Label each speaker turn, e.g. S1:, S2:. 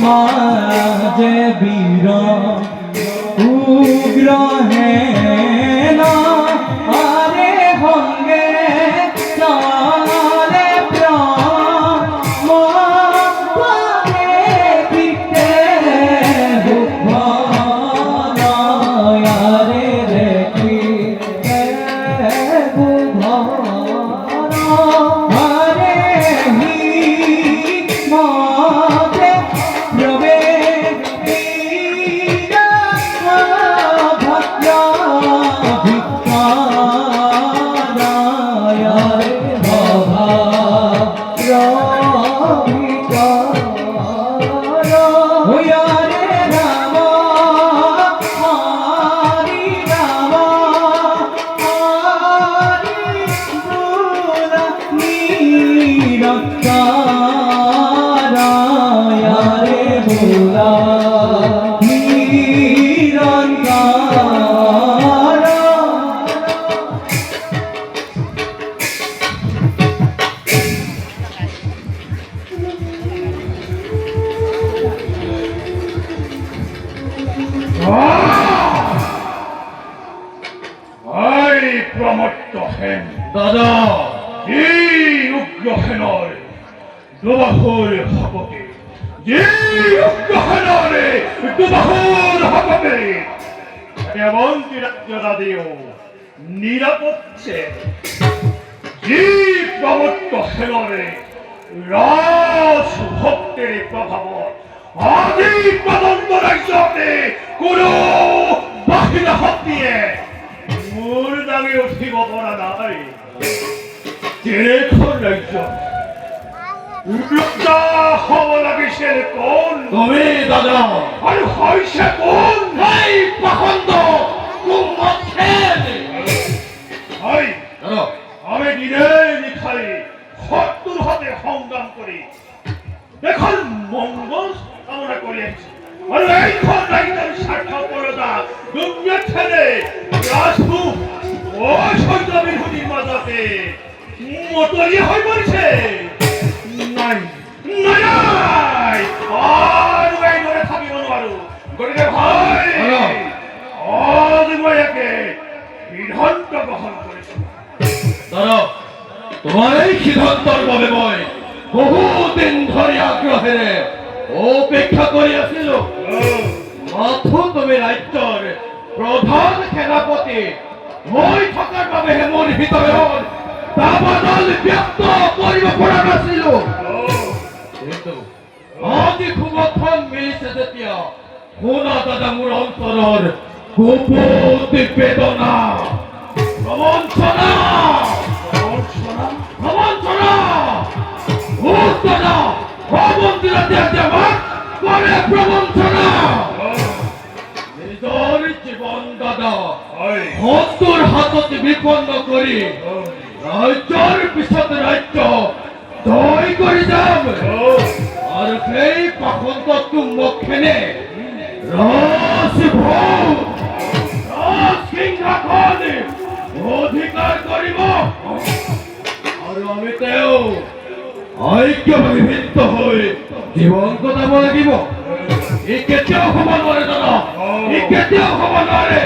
S1: মাঝে বীর উগ্র হেনা আরে হঙ্গে চলে প্রাণ মনে দিতে ভুবনারে দেখি ভুবনারে হি মাঝে প্রবে
S2: দাদা এই উগ্রহেনর দুবাহুর হককে যে উগ্রহেনরে দুবাহুর হককে এমনকি রাজ্যটা দিও নিরাপত্তে যে প্রমত্ত হেনরে রাস ভক্তের প্রভাব আদি প্রদন্ত রাজ্যতে কোনো বাহিরা হাত দিয়ে মোর দামে উঠিব পড়া নাই যেখন রাজ্য লজ্জা হব লাগিছে কোন
S1: তুমি দাদা
S2: আর হইছে কোন
S1: এই পাখন্দ কুমথেন
S2: হাই আমি দিনে নিখাই শত্রুর হাতে সংগ্রাম করি এখন মঙ্গল কামনা করিয়াছি আর এইখন রাজ্যের স্বার্থপরতা দুনিয়া ছেড়ে রাজু ও সৈন্য বিরোধীর মাজতে মতলি হয়ে পড়ছে নাই নাই আর এই ধরে থাকিব নোৱাৰো গতিকে ভাই আজ মই একে সিদ্ধান্ত গ্ৰহণ কৰিছো
S1: দাদা তোমার এই সিদ্ধান্তৰ বাবে মই বহুদিন ধৰি আগ্ৰহেৰে অপেক্ষা কৰি আছিলো মাথো তুমি ৰাজ্যৰ প্ৰধান সেনাপতি হৈ থকাৰ বাবেহে মোৰ হৃদয়ত দাবানল ব্যক্ত কৰিব পৰা নাছিলো কিন্তু আজি সমৰ্থন মিলিছে যেতিয়া শুনা দাদা মোৰ অন্তৰৰ গোপন বেদনা প্ৰবঞ্চনা প্ৰবঞ্চনা উত্তনা প্রবঞ্চনা দিয়ে করে প্রবঞ্চনা নিজের জীবন দাদা শত্রুর হাতত বিপন্ন করি রাজ্যর পিছত রাজ্য জয় করে যাম আর সেই পাখন্তটো মুখেনে সিংহাসন অধিকার করিব আর আমি তেও ঐক্যভাৱে ভিন্ন হৈ জীৱন কটাব লাগিব ই কেতিয়াও হ'ব নোৱাৰে দাদা ই কেতিয়াও হ'ব নোৱাৰে